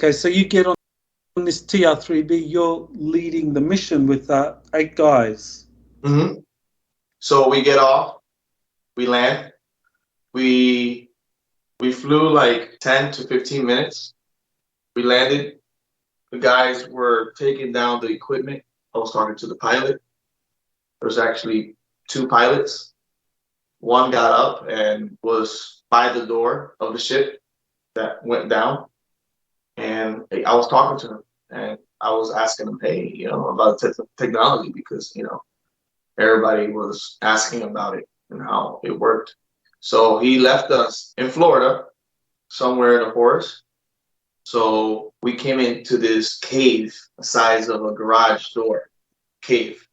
Okay, so you get on this TR3B, you're leading the mission with 8 guys. Mm-hmm. So we get off, we land, we flew like 10 to 15 minutes. We landed. The guys were taking down the equipment. I was talking to the pilot. There's actually 2 pilots. One got up and was by the door of the ship that went down. And I was talking to him and I was asking him, hey, about technology because, everybody was asking about it and how it worked. So he left us in Florida, somewhere in the forest. So we came into this cave, the size of a garage door cave.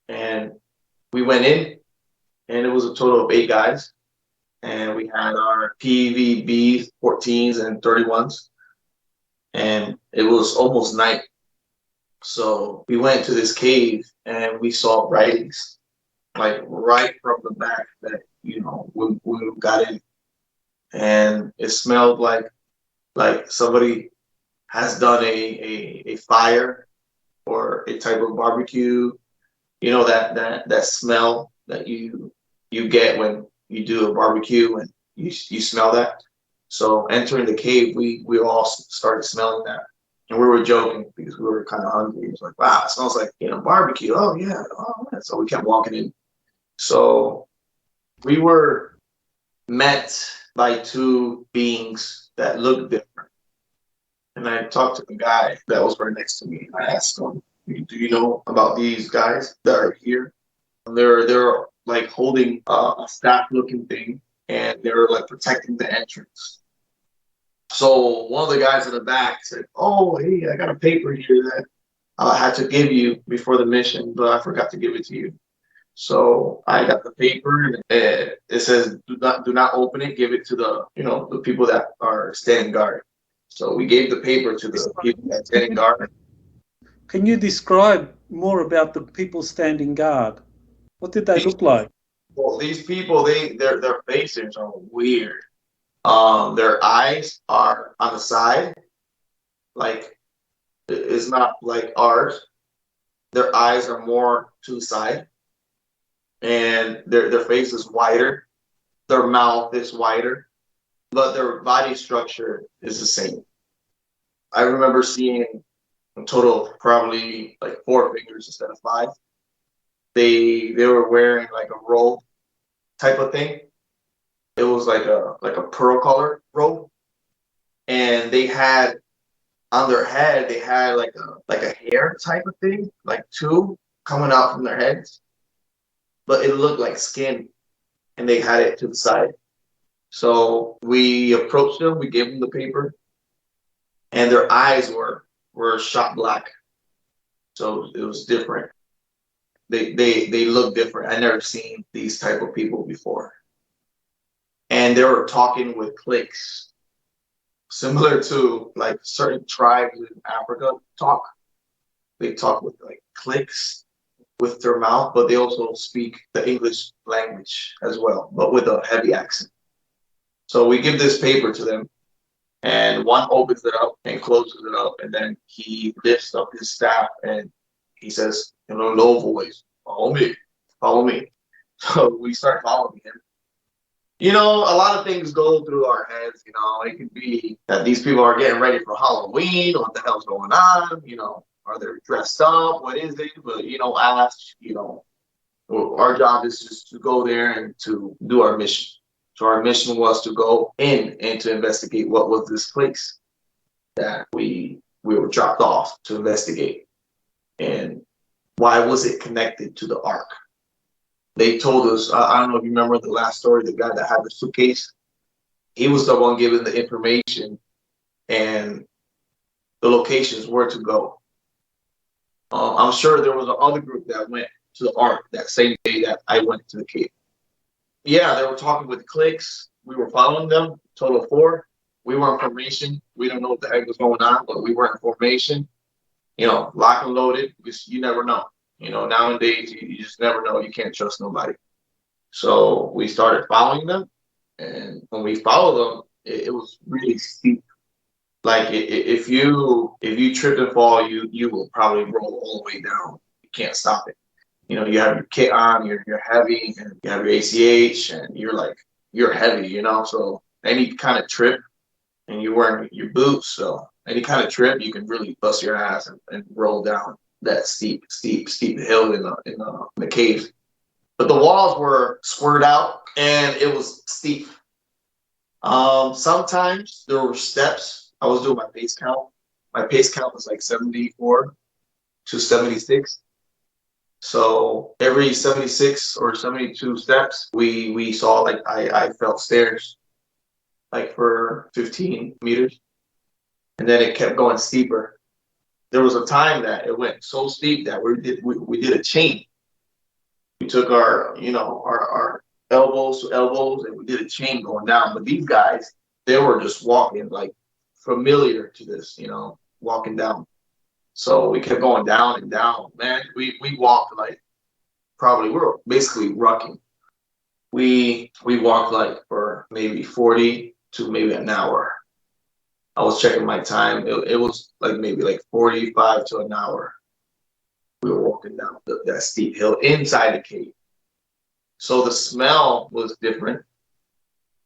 And we went in, and it was a total of 8 guys. And we had our PVB 14s and 31s. And it was almost night. So we went to this cave and we saw writings, like right from the back that, when we got in. And it smelled like somebody has done a fire or a type of barbecue, that smell that you get when you do a barbecue and you smell that. So entering the cave, we all started smelling that. And we were joking because we were kind of hungry. It was like, wow, it smells like, barbecue. Oh, yeah. Oh, man. So we kept walking in. So we were met by 2 beings that looked different. And I talked to the guy that was right next to me. And I asked him, do you know about these guys that are here? They're like holding a staff-looking thing, and they're like protecting the entrance. So one of the guys in the back said, "Oh, hey, I got a paper here that I had to give you before the mission, but I forgot to give it to you." So I got the paper, and it says, "Do not open it. Give it to the people that are standing guard." So we gave the paper to the people that standing guard. Can you describe more about the people standing guard? What did they look like? Well, these people, their faces are weird. Their eyes are on the side, like it's not like ours. Their eyes are more to the side, and their face is wider. Their mouth is wider, but their body structure is the same. I remember seeing a total of probably like 4 fingers instead of 5. They were wearing like a robe type of thing. It was like a pearl color robe, and they had on their head they had like a hair type of thing, like 2 coming out from their heads, but it looked like skin, and they had it to the side. So we approached them, we gave them the paper, and their eyes were shot black. So it was different. They look different. I never seen these type of people before. And they were talking with clicks, similar to like certain tribes in Africa talk. They talk with like clicks with their mouth, but they also speak the English language as well, but with a heavy accent. So we give this paper to them, and one opens it up and closes it up, and then he lifts up his staff and he says in a low voice, "Follow me, follow me." So we start following him. A lot of things go through our heads. It could be that these people are getting ready for Halloween. What the hell's going on? Are they dressed up? What is it? But, our job is just to go there and to do our mission. So our mission was to go in and to investigate what was this place that we were dropped off to investigate. And why was it connected to the ark? They told us, I don't know if you remember the last story, the guy that had the suitcase, he was the one giving the information and the locations where to go. I'm sure there was another group that went to the ark that same day that I went to the cave. Yeah, they were talking with clicks. We were following them, total of 4. We were in formation. We don't know what the heck was going on, but we were in formation. Lock and loaded, because you never know. Nowadays, you just never know. You can't trust nobody. So we started following them. And when we followed them, it was really steep. Like if you trip and fall, you will probably roll all the way down. You can't stop it. You know, you have your kit on, you're heavy, and you have your ACH, and you're heavy. You know, so any kind of trip, and you're wearing your boots, so any kind of trip, you can really bust your ass and roll down that steep hill in the cave. But the walls were squared out, and it was steep. Sometimes there were steps. I was doing my pace count. My pace count was like 74 to 76. So every 76 or 72 steps, we saw like I felt stairs like for 15 meters, and then it kept going steeper. There was a time that it went so steep that we did a chain. We took our our elbows to elbows, and we did a chain going down. But these guys, they were just walking like familiar to this, walking down. So we kept going down and down. Man, we walked like probably we were basically rucking. We walked like for maybe 40 to maybe an hour. I was checking my time. It was like maybe like 45 to an hour. We were walking down that steep hill inside the cave. So the smell was different.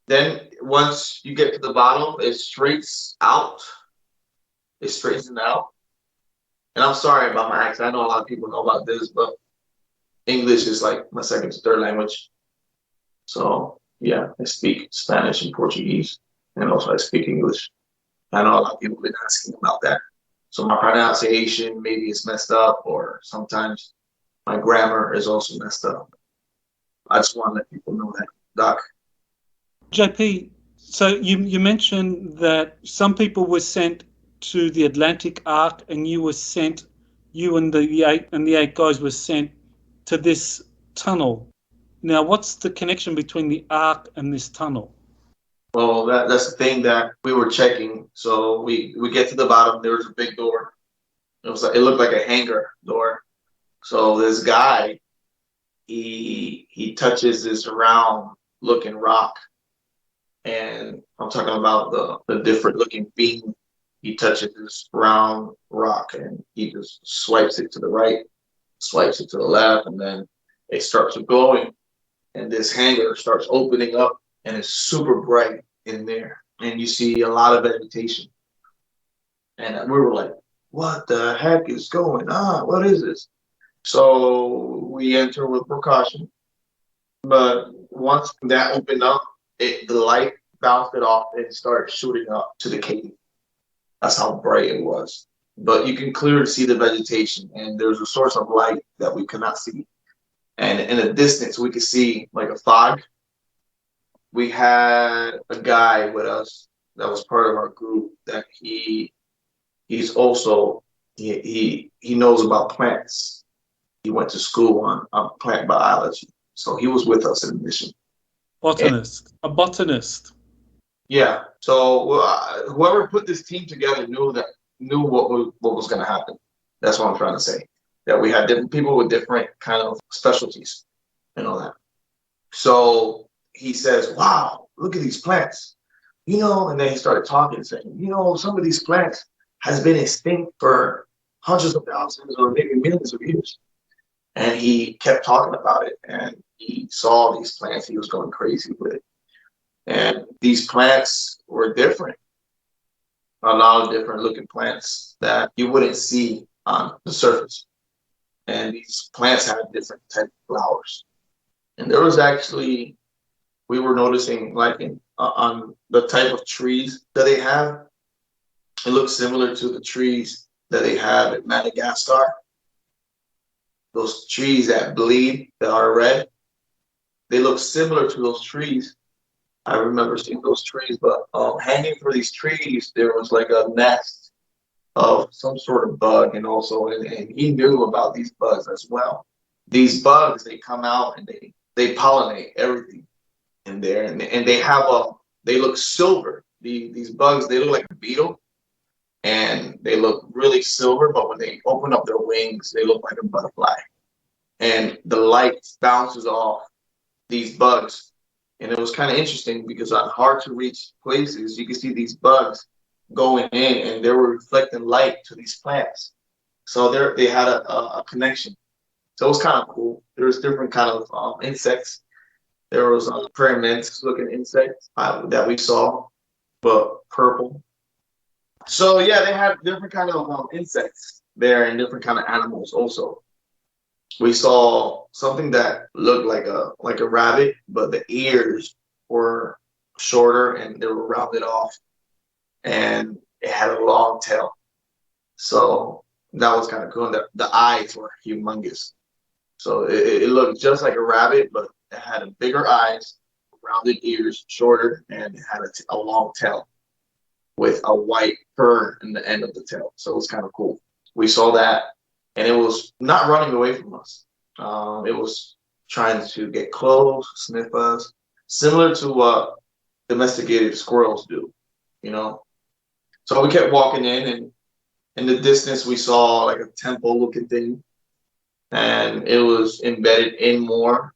Then once you get to the bottom, it straightens out. It straightens out. And I'm sorry about my accent. I know a lot of people know about this, but English is like my second to third language. So yeah, I speak Spanish and Portuguese, and also I speak English. I know a lot of people have been asking about that. So my pronunciation maybe is messed up, or sometimes my grammar is also messed up. I just want to let people know that, Doc. JP, so you mentioned that some people were sent to the Atlantic Arc, and you and the eight guys were sent to this tunnel. Now, what's the connection between the Ark and this tunnel? Well, that's the thing that we were checking. So we get to the bottom. There was a big door. It looked like a hangar door. So this guy, he touches this round looking rock, and I'm talking about the different looking beam. He touches this round rock, and he just swipes it to the right, swipes it to the left, and then it starts glowing, and this hangar starts opening up, and it's super bright in there, and you see a lot of vegetation. And we were like, what the heck is going on? What is this? So we enter with precaution. But once that opened up, the light bounced it off and started shooting up to the cave. That's how bright it was. But you can clearly see the vegetation, and there's a source of light that we could not see. And in the distance, we could see like a fog. We had a guy with us that was part of our group that he's also he knows about plants. He went to school on plant biology, so he was with us in the mission. A botanist. Yeah. So whoever put this team together knew what was going to happen. That's what I'm trying to say. That we had different people with different kind of specialties and all that. So he says, "Wow, look at these plants," And then he started talking, saying, "Some of these plants has been extinct for hundreds of thousands or maybe millions of years." And he kept talking about it, and he saw these plants. He was going crazy with it. And these plants were different. A lot of different looking plants that you wouldn't see on the surface. And these plants had different type of flowers. And there was actually, we were noticing like on the type of trees that they have, it looks similar to the trees that they have in Madagascar. Those trees that bleed, that are red, they look similar to those trees. I remember seeing those trees, but hanging for these trees, there was like a nest of some sort of bug, and he knew about these bugs as well. These bugs, they come out and they pollinate everything in there, and they look silver. These bugs, they look like a beetle, and they look really silver, but when they open up their wings, they look like a butterfly. And the light bounces off these bugs. And it was kind of interesting because on hard to reach places, you can see these bugs going in and they were reflecting light to these plants. So they had a connection. So it was kind of cool. There was different kind of insects. There was praying mantis looking insects that we saw, but purple. So yeah, they had different kind of insects there and different kind of animals also. We saw something that looked like a rabbit, but the ears were shorter and they were rounded off, and it had a long tail. So that was kind of cool. And the eyes were humongous. So it looked just like a rabbit, but it had a bigger eyes, rounded ears, shorter, and it had a long tail with a white fur in the end of the tail. So it was kind of cool. We saw that, and it was not running away from us. It was trying to get close, sniff us, similar to what domesticated squirrels do, you know. So we kept walking and in the distance we saw like a temple-looking thing, and it was embedded in more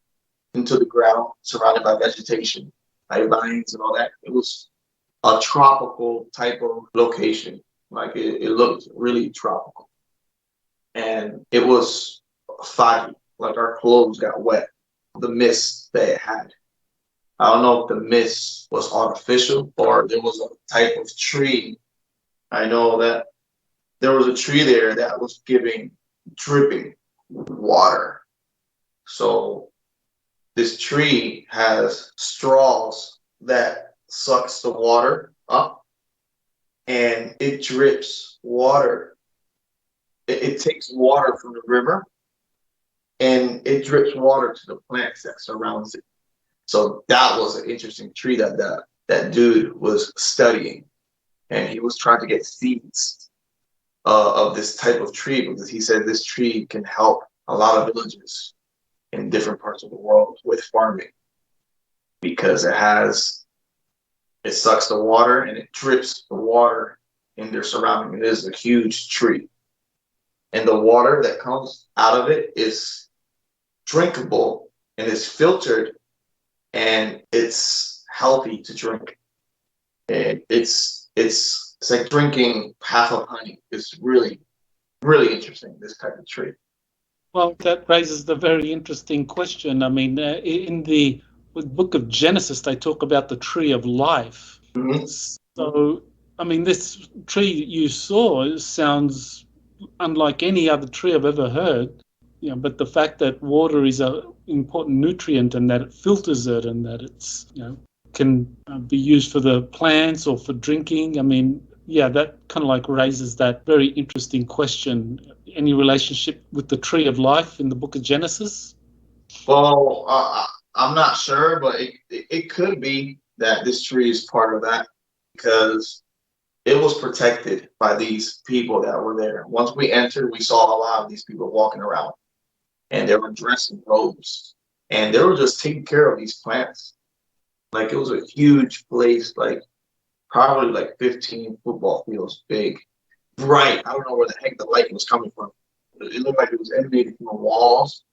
into the ground, surrounded by vegetation, like vines and all that. It was a tropical type of location. Like it looked really tropical. And it was foggy, like our clothes got wet. The mist that it had. I don't know if the mist was artificial or there was a type of tree. I know that there was a tree there that was dripping water. So this tree has straws that sucks the water up, and it drips water. It takes water from the river and it drips water to the plants that surrounds it. So that was an interesting tree that dude was studying, and he was trying to get seeds of this type of tree because he said this tree can help a lot of villages in different parts of the world with farming because it sucks the water and it drips the water in their surrounding. It is a huge tree. And the water that comes out of it is drinkable and it's filtered and it's healthy to drink. And it's like drinking half of honey. It's really, really interesting, this type of tree. Well, that raises the very interesting question. I mean, in the book of Genesis, they talk about the tree of life. Mm-hmm. So, I mean, this tree you saw sounds unlike any other tree I've ever heard. You know, but the fact that water is an important nutrient and that it filters it and that it's, you know, can be used for the plants or for drinking. I mean, yeah, that kind of like raises that very interesting question. Any relationship with the tree of life in the book of Genesis? Well, I'm not sure, but it could be that this tree is part of that because it was protected by these people that were there. Once we entered, we saw a lot of these people walking around, and they were dressed in robes, and they were just taking care of these plants. Like it was a huge place, like probably like 15 football fields big, bright. I don't know where the heck the light was coming from. It looked like it was emanating from the walls,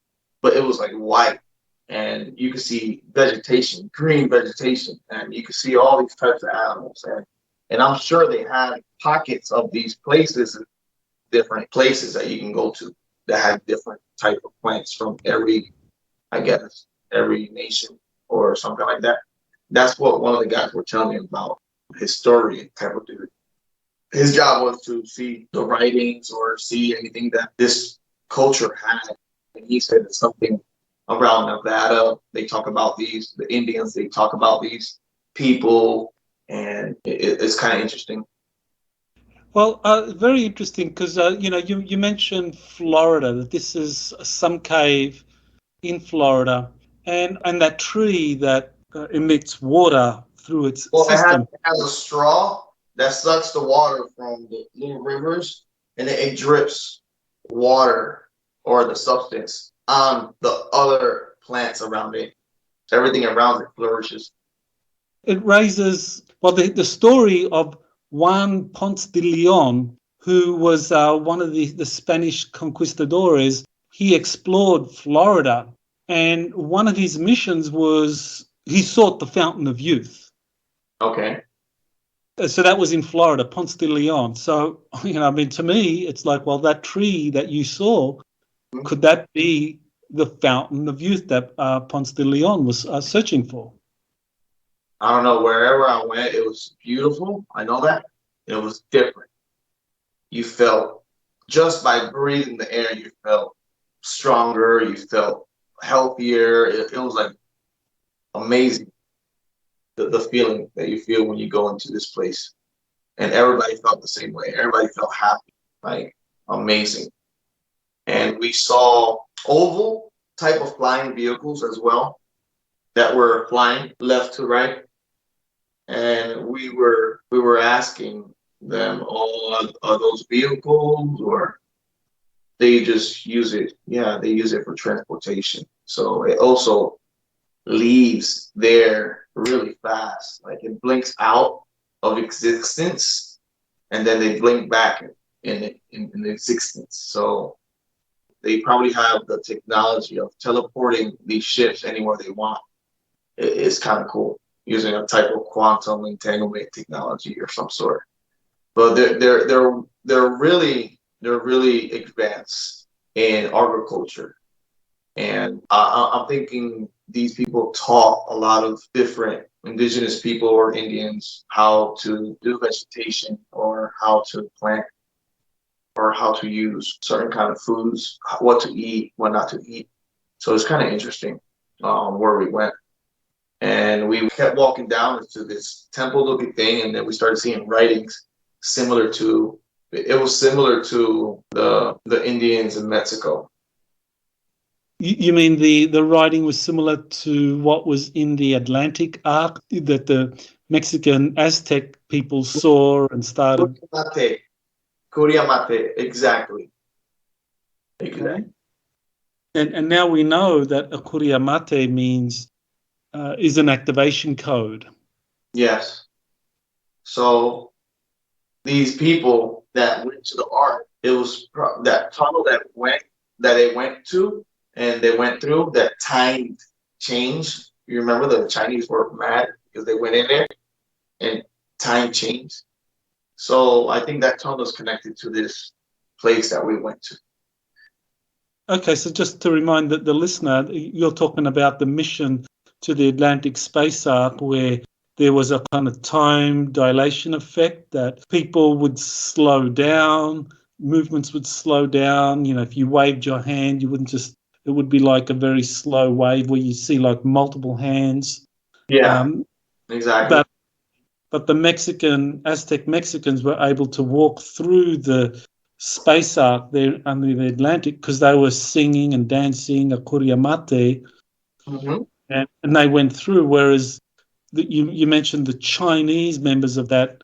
but it was like white. And you could see vegetation, green vegetation, and you could see all these types of animals. And I'm sure they had pockets of these places, different places that you can go to that had different type of plants from I guess, every nation or something like that. That's what one of the guys were telling me about, historian type of dude. His job was to see the writings or see anything that this culture had. And he said it's something around Nevada. They talk about the Indians, they talk about these people, and it's kind of interesting. Well, very interesting because, you know, you mentioned Florida, that this is some cave in Florida, and that tree that emits water through its Well, system. it has a straw that sucks the water from the little rivers, and it drips water or the substance on the other plants around it. Everything around it flourishes. It raises, well, the story of Juan Ponce de Leon, who was one of the Spanish conquistadores. He explored Florida, and one of his missions was he sought the fountain of youth. Okay. So that was in Florida, Ponce de Leon. So, I mean, to me, it's like, well, that tree that you saw, could that be the fountain of youth that Ponce de Leon was searching for? I don't know, wherever I went, it was beautiful. I know that. It was different. You felt, just by breathing the air, you felt stronger, you felt healthier. It was like amazing, the feeling that you feel when you go into this place. And everybody felt the same way. Everybody felt happy, like amazing. And we saw oval type of flying vehicles as well that were flying left to right. And we were asking them, oh, are those vehicles, or they just use it? Yeah, they use it for transportation. So it also leaves there really fast. Like it blinks out of existence, and then they blink back in existence. So they probably have the technology of teleporting these ships anywhere they want. It's kind of cool, using a type of quantum entanglement technology or some sort. But they're really advanced in agriculture, and I'm thinking these people taught a lot of different indigenous people or Indians how to do vegetation, or how to plant, or how to use certain kind of foods, what to eat, what not to eat. So it's kind of interesting where we went. And we kept walking down into this temple looking thing, and then we started seeing writings similar to, it was similar to the Indians in Mexico. You mean the writing was similar to what was in the Atlantic arc that the Mexican Aztec people saw and started? Curiamate, Curiamate, exactly. Okay. And now we know that a Curiamate means is an activation code. Yes. So these people that went to the ark, it was that tunnel that they went to, and they went through that time change. You remember the Chinese were mad because they went in there and time changed. So I think that tunnel is connected to this place that we went to. Okay, so just to remind the listener, you're talking about the mission to the Atlantic space arc, where there was a kind of time dilation effect that people would slow down, movements would slow down. If you waved your hand, you wouldn't just, it would be like a very slow wave where you see like multiple hands. Yeah, exactly. But the Aztec Mexicans were able to walk through the space arc there under the Atlantic because they were singing and dancing a Curiamate, Mm-hmm. and they went through. Whereas you mentioned the Chinese members of that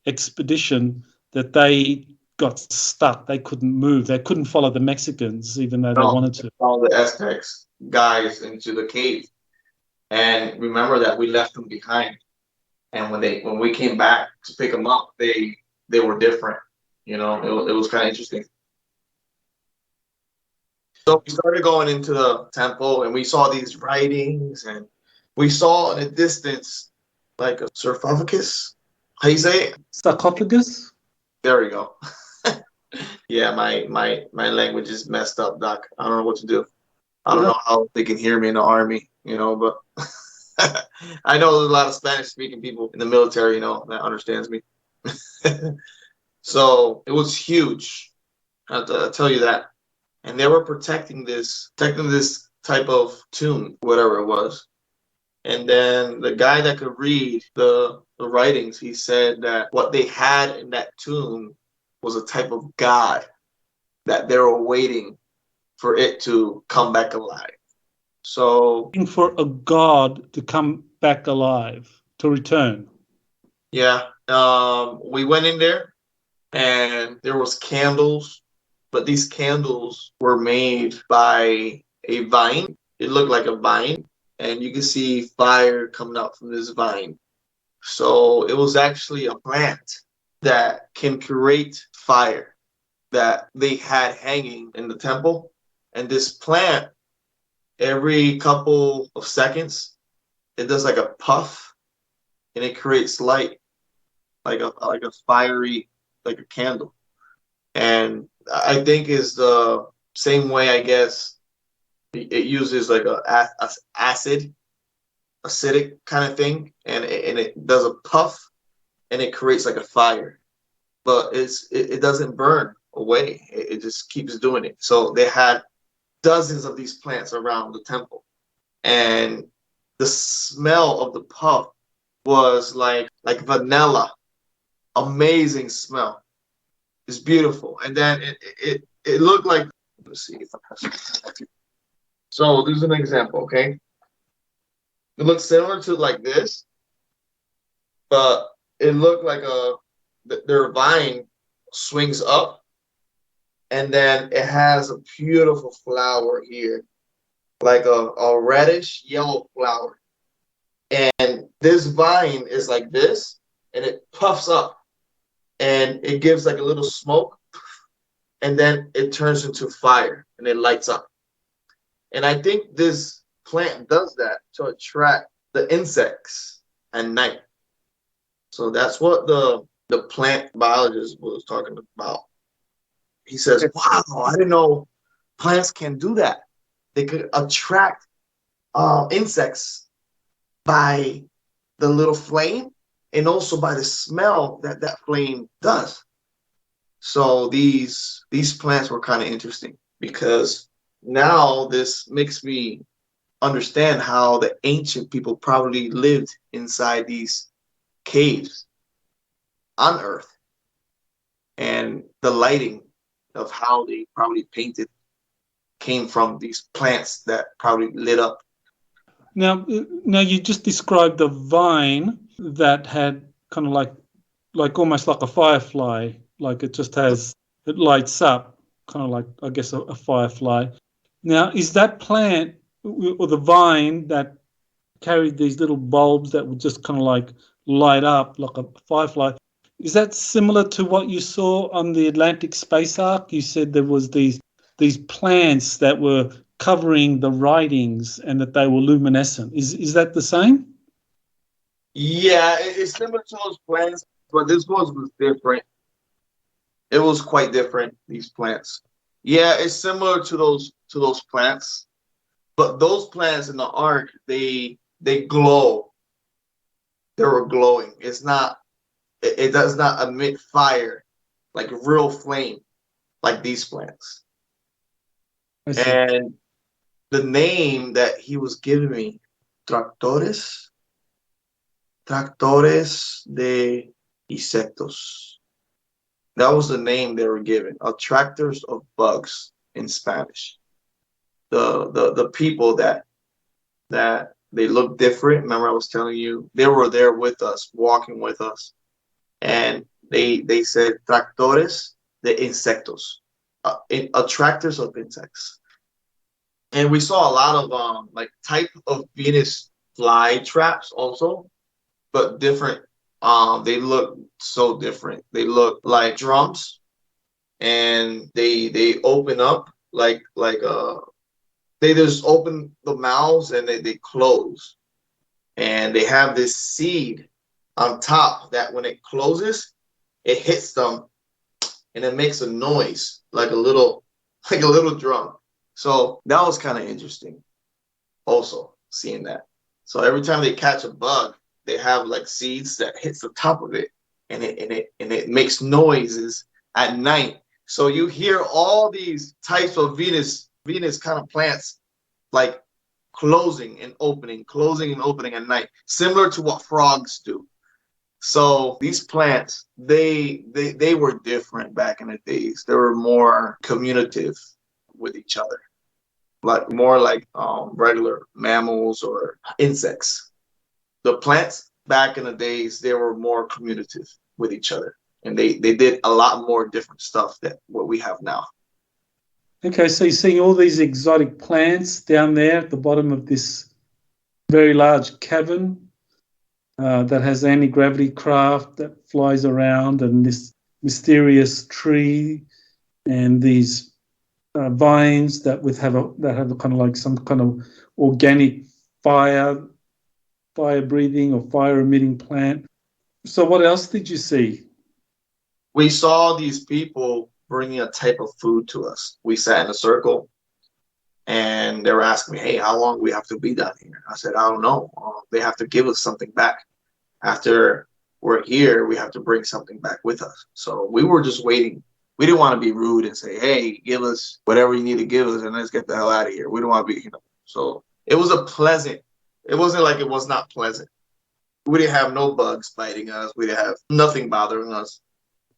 expedition, that they got stuck. They couldn't move. They couldn't follow the Mexicans, even though they No, wanted to. all the Aztecs guys into the cave, and remember that we left them behind. And when we came back to pick them up, they were different. It was kind of interesting. So we started going into the temple, and we saw these writings, and we saw in the distance like a sarcophagus. How you say it? Sarcophagus? There we go. Yeah, my language is messed up, Doc. I don't know what to do. I don't know how they can hear me in the army, but I know there's a lot of Spanish speaking people in the military, that understands me. So it was huge. I have to tell you that. And they were protecting this type of tomb, whatever it was. And then the guy that could read the writings, he said that what they had in that tomb was a type of god that they were waiting for it to come back alive. So For a god to come back alive, to return. yeah, we went in there, and there was candles, but these candles were made by a vine. It looked like a vine, and you can see fire coming out from this vine. So it was actually a plant that can create fire that they had hanging in the temple. And this plant, every couple of seconds, it does like a puff, and it creates light. like a fiery, like a candle. And I think is the same way, I guess, it uses like a acidic kind of thing, and it does a puff, and it creates like a fire, but it doesn't burn away. It just keeps doing it. So they had dozens of these plants around the temple, and the smell of the puff was like vanilla, amazing smell. It's beautiful, and then it looked like. Let's see if I press it. So this is an example, okay? It looks similar to like this, but it looked like their vine swings up, and then it has a beautiful flower here, like a reddish yellow flower. And this vine is like this, and it puffs up, and it gives like a little smoke, and then it turns into fire, and it lights up. And I think this plant does that to attract the insects at night. So that's what the plant biologist was talking about. He says, wow, I didn't know plants can do that. They could attract insects by the little flame, and also by the smell that that flame does. So these plants were kind of interesting, because now this makes me understand how the ancient people probably lived inside these caves on Earth, and the lighting of how they probably painted came from these plants that probably lit up. Now, you just described the vine that had kind of like almost like a firefly, like it lights up, kind of like, I guess, a firefly. Now, is that plant or the vine that carried these little bulbs that would just kind of like light up like a firefly, is that similar to what you saw on the Atlantic Space Ark? You said there was these plants that were covering the writings and that they were luminescent. Is that the same? Yeah, it's similar to those plants, but this one was different. It was quite different, these plants. Yeah, it's similar to those plants, but those plants in the ark, they glow. They were glowing. It does not emit fire like real flame like these plants. I see. And the name that he was giving me, tractores, tractores de insectos. That was the name they were given, attractors of bugs in Spanish. The people that they look different. Remember, I was telling you they were there with us, walking with us, and they said tractores de insectos, attractors of insects. And we saw a lot of like type of Venus fly traps also, but different. They look so different. They look like drums, and they open up like they just open the mouths, and they close, and they have this seed on top that when it closes, it hits them, and it makes a noise like a little drum. So that was kind of interesting also seeing that. So every time they catch a bug, they have like seeds that hits the top of it, and it makes noises at night. So you hear all these types of Venus kind of plants like closing and opening at night, similar to what frogs do. So these plants, they were different back in the days. They were more communicative with each other, like more like regular mammals or insects. The plants back in the days, they were more communicative with each other, and they did a lot more different stuff than what we have now. Okay, so you're seeing all these exotic plants down there at the bottom of this very large cavern that has anti-gravity craft that flies around, and this mysterious tree, and these vines that have a kind of like some kind of organic fire breathing or fire emitting plant. So what else did you see? We saw these people bringing a type of food to us. We sat in a circle, and they were asking me, "Hey, how long do we have to be down here?" I said, "I don't know. They have to give us something back. After we're here, we have to bring something back with us." So we were just waiting. We didn't want to be rude and say, "Hey, give us whatever you need to give us, and let's get the hell out of here." We don't want to be, So it was a pleasant. It wasn't like it was not pleasant. We didn't have no bugs biting us. We didn't have nothing bothering us.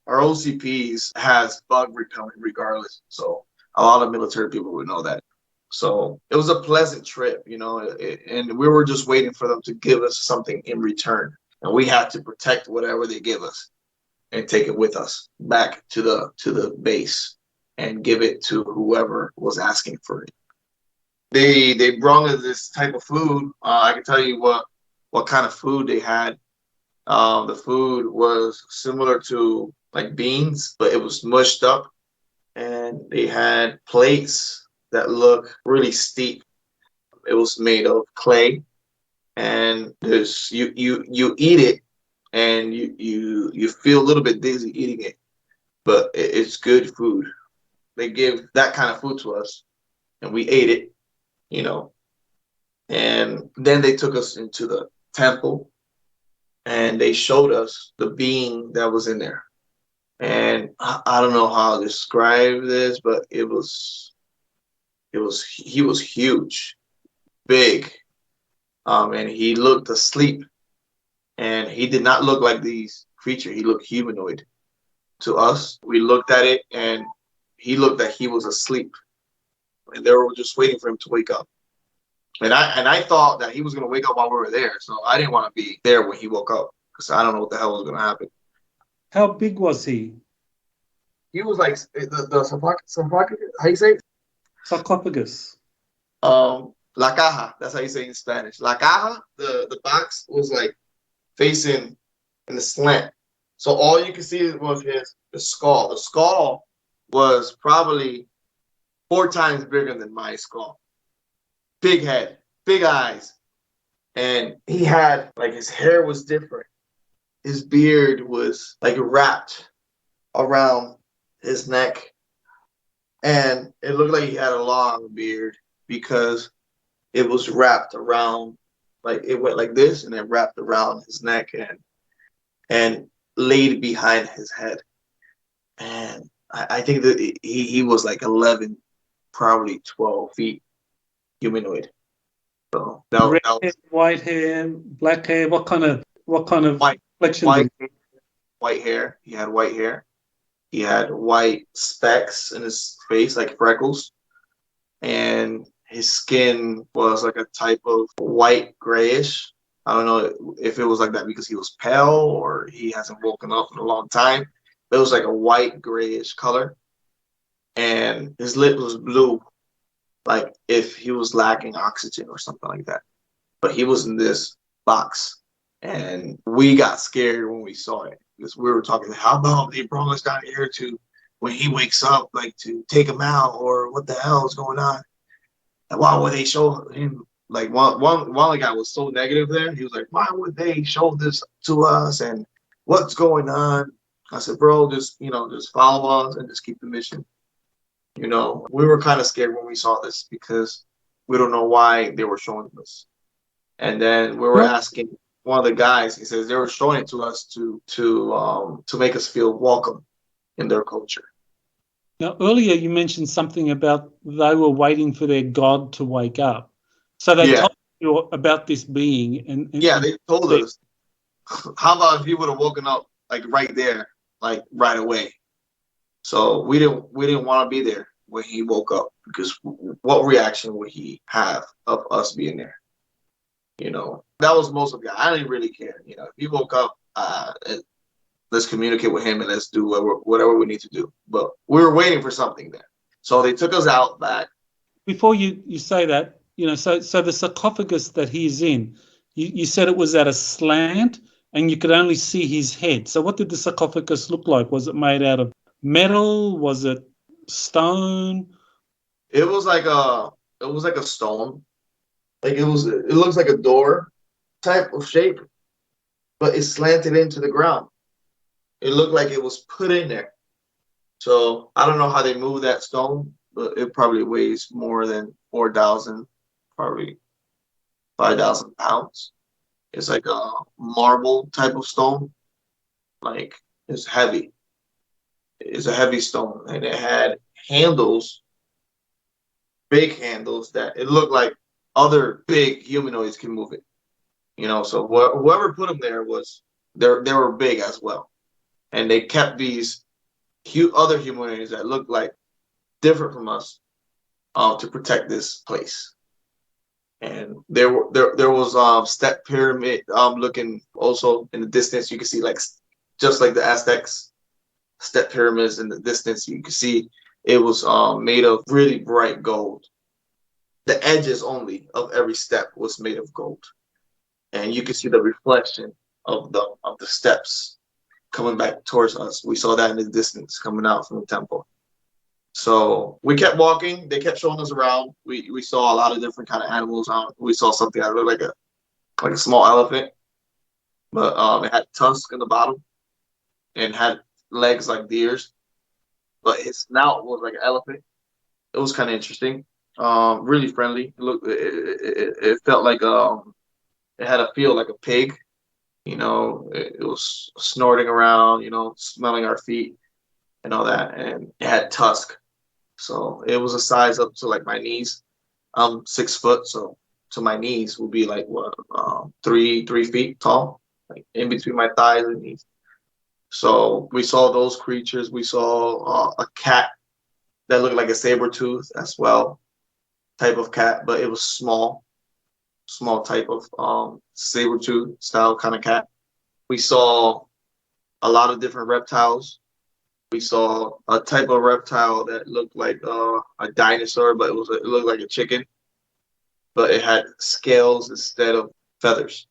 Our OCPs has bug repellent regardless. So a lot of military people would know that. So it was a pleasant trip, and we were just waiting for them to give us something in return. And we had to protect whatever they give us and take it with us back to the base and give it to whoever was asking for it. They brought us this type of food. I can tell you what kind of food they had. The food was similar to like beans, but it was mushed up, and they had plates that look really steep. It was made of clay, and there's you eat it, and you feel a little bit dizzy eating it, but it's good food. They give that kind of food to us, and we ate it, you know. And then they took us into the temple, and they showed us the being that was in there. And I don't know how to describe this, but he was huge, big, and he looked asleep, and he did not look like these creature. He looked humanoid to us. We looked at it, and he looked like he was asleep, and they were just waiting for him to wake up. And I thought that he was gonna wake up while we were there, so I didn't want to be there when he woke up because I don't know what the hell was gonna happen. How big was he? He was like the sarcophagus, how you say it? Sarcophagus. La caja, that's how you say it in Spanish. La caja, the box was like facing in the slant. So all you could see was the skull. The skull was probably 4 times bigger than my skull. Big head, big eyes. And he had, like, his hair was different. His beard was like wrapped around his neck. And it looked like he had a long beard because it was wrapped around, like it went like this and then wrapped around his neck and laid behind his head. And I think that he was like 11, probably 12 feet humanoid. So Red that hair, was white hair, black hair. What kind of white, complexion did white, white hair. He had white hair. He had white specks in his face, like freckles. And his skin was like a type of white grayish. I don't know if it was like that because he was pale or he hasn't woken up in a long time. But it was like a white grayish color. And his lip was blue, like if he was lacking oxygen or something like that. But he was in this box. And we got scared when we saw it because we were talking, how about they brought us down here to when he wakes up, like to take him out, or what the hell is going on? And why would they show him? Like one guy was so negative there. He was like, why would they show this to us? And what's going on? I said, bro, just follow us and just keep the mission. We were kind of scared when we saw this because we don't know why they were showing this. And then we were you? asking one of the guys. He says they were showing it to us to make us feel welcome in their culture. Now, earlier you mentioned something about they were waiting for their God to wake up. So they Yeah, told you about this being, and yeah. They told us, how about if he would have woken up like right there, like right away? So we didn't want to be there when he woke up because what reaction would he have of us being there? That was most of it. I didn't really care. If he woke up, let's communicate with him and let's do whatever we need to do. But we were waiting for something there. So they took us out back. before you say that, so the sarcophagus that he's in, you said it was at a slant and you could only see his head. So what did the sarcophagus look like? Was it made out of metal? Was it stone? It was like a stone. Like it looks like a door type of shape. but it slanted into the ground. It looked like it was put in there. So I don't know how they moved that stone, but it probably weighs more than 4,000, probably 5,000 pounds. It's like a marble type of stone. Like, it's heavy. It's a heavy stone, and it had handles, big handles, that it looked like other big humanoids can move it. You know, so whoever put them there was they were big as well, and they kept these other humanoids that looked like different from us, to protect this place. And there was step pyramid looking also in the distance. You can see, like, just like the Aztecs, step pyramids in the distance. You can see it was made of really bright gold. The edges only of every step was made of gold, and you can see the reflection of the steps coming back towards us. We saw that in the distance coming out from the temple. So we kept walking. They kept showing us around. We saw a lot of different kind of animals. We saw something that looked like a small elephant, but it had tusks in the bottom and had legs like deers, but his snout was like an elephant. It was kind of interesting. Really friendly. It felt like it had a feel like a pig. You know, it was snorting around. You know, smelling our feet and all that, and it had tusk. So it was a size up to like my knees. I'm 6 foot, so to my knees will be like what, 3 feet tall, like in between my thighs and knees. So we saw those creatures. We saw a cat that looked like a saber tooth as well, type of cat, but it was small type of saber tooth style kind of cat. We saw a lot of different reptiles. We saw a type of reptile that looked like a dinosaur, but it looked like a chicken, but it had scales instead of feathers.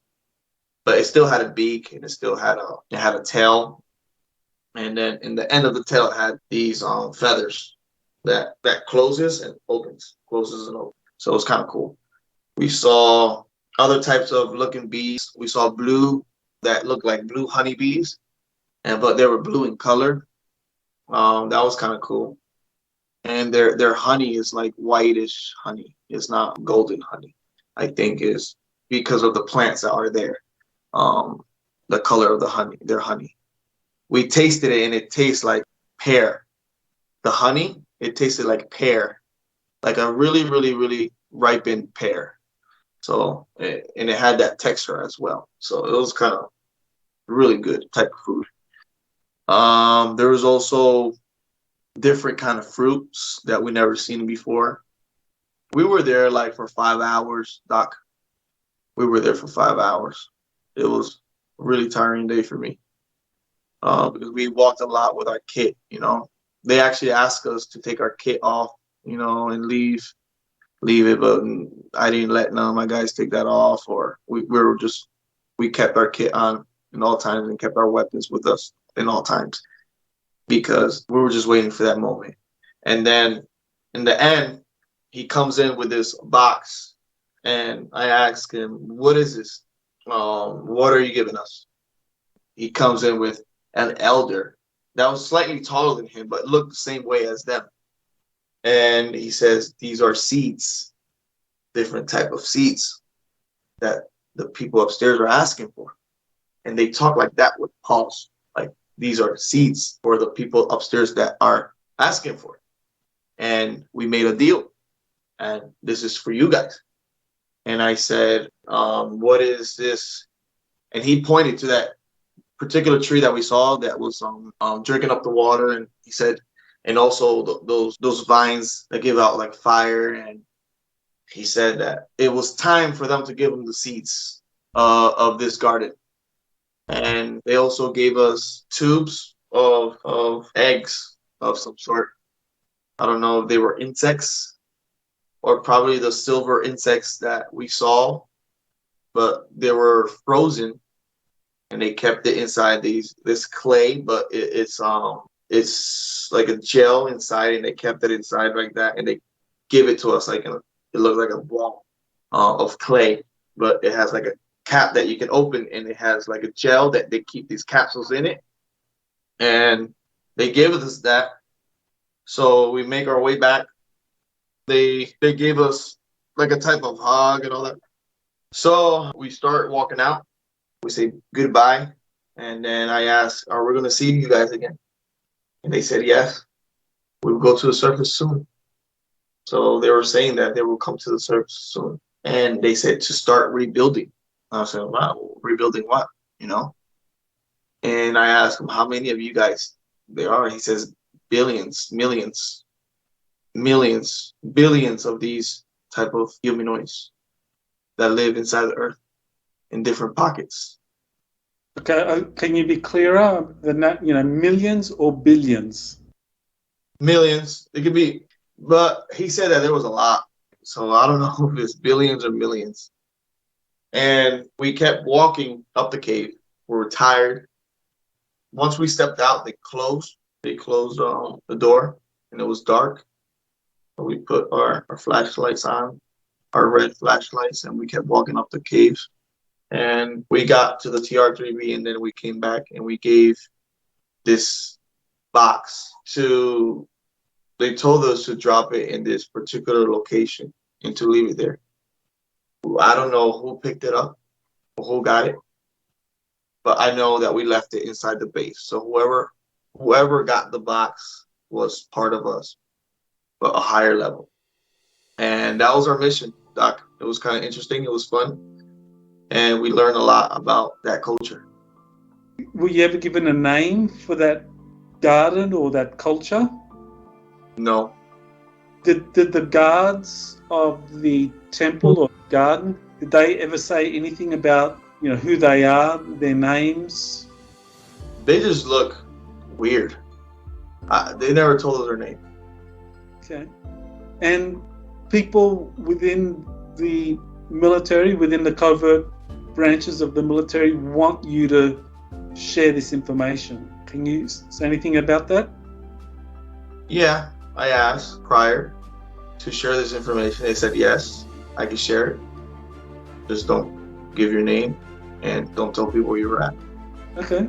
But it still had a beak, and it had a tail, and then in the end of the tail it had these feathers that closes and opens, closes and opens. So it was kind of cool. We saw other types of looking bees. We saw blue that looked like blue honeybees, and but they were blue in color. That was kind of cool. And their honey is like whitish honey. It's not golden honey. I think is because of the plants that are there. Um, the color of the honey, their honey. We tasted it, and it tastes like pear. The honey, it tasted like pear, like a really, really, really ripened pear. So, and it had that texture as well. So it was kind of really good type of food. There was also different kind of fruits that we never seen before. We were there like for 5 hours, Doc. We were there for 5 hours. It was a really tiring day for me, because we walked a lot with our kit. You know, they actually asked us to take our kit off, you know, and leave it, but I didn't let none of my guys take that off, or we kept our kit on in all times and kept our weapons with us in all times, because we were just waiting for that moment. And then in the end, he comes in with this box, and I ask him, "What is this? What are you giving us?" He comes in with an elder that was slightly taller than him, but looked the same way as them. And he says, "These are seeds, different type of seeds that the people upstairs are asking for." And they talk like that with pulse, like, these are seeds for the people upstairs that are asking for it. And we made a deal, and this is for you guys. And I said, what is this? And he pointed to that particular tree that we saw that was drinking up the water. And he said, and also those vines that give out like fire. And he said that it was time for them to give him the seeds of this garden. And they also gave us tubes of eggs of some sort. I don't know if they were insects or probably the silver insects that we saw, but they were frozen, and they kept it inside this clay, but it's like a gel inside, and they kept it inside like that, and they give it to us like it looked like a ball of clay, but it has like a cap that you can open, and it has like a gel that they keep these capsules in it. And they gave us that. So we make our way back. They gave us like a type of hug and all that. So we start walking out. We say goodbye. And then I asked, are we going to see you guys again? And they said, yes. We will go to the surface soon. So they were saying that they will come to the surface soon. And they said to start rebuilding. I said, wow, rebuilding what? You know? And I asked him, how many of you guys there are? He says, billions, millions, millions, billions of these type of humanoids that live inside the earth in different pockets. Okay, can you be clearer than that? You know, millions or billions? Millions. It could be, but he said that there was a lot. So I don't know if it's billions or millions. And we kept walking up the cave. We were tired. Once we stepped out, they closed the door, and it was dark. So we put our flashlights on, our red flashlights, and we kept walking up the cave. And we got to the TR3B, and then we came back and we gave this box to, they told us to drop it in this particular location and to leave it there. I don't know who picked it up or who got it, but I know that we left it inside the base. So whoever got the box was part of us, but a higher level. And that was our mission, Doc. It was kind of interesting. It was fun. And we learned a lot about that culture. Were you ever given a name for that garden or that culture? No. Did the guards of the temple or garden, did they ever say anything about, you know, who they are, their names? They just look weird. They never told us their name. Okay. And people within the military, within the covert branches of the military, want you to share this information. Can you say anything about that? Yeah, I asked prior to share this information. They said, yes, I can share it. Just don't give your name and don't tell people where you're at. Okay.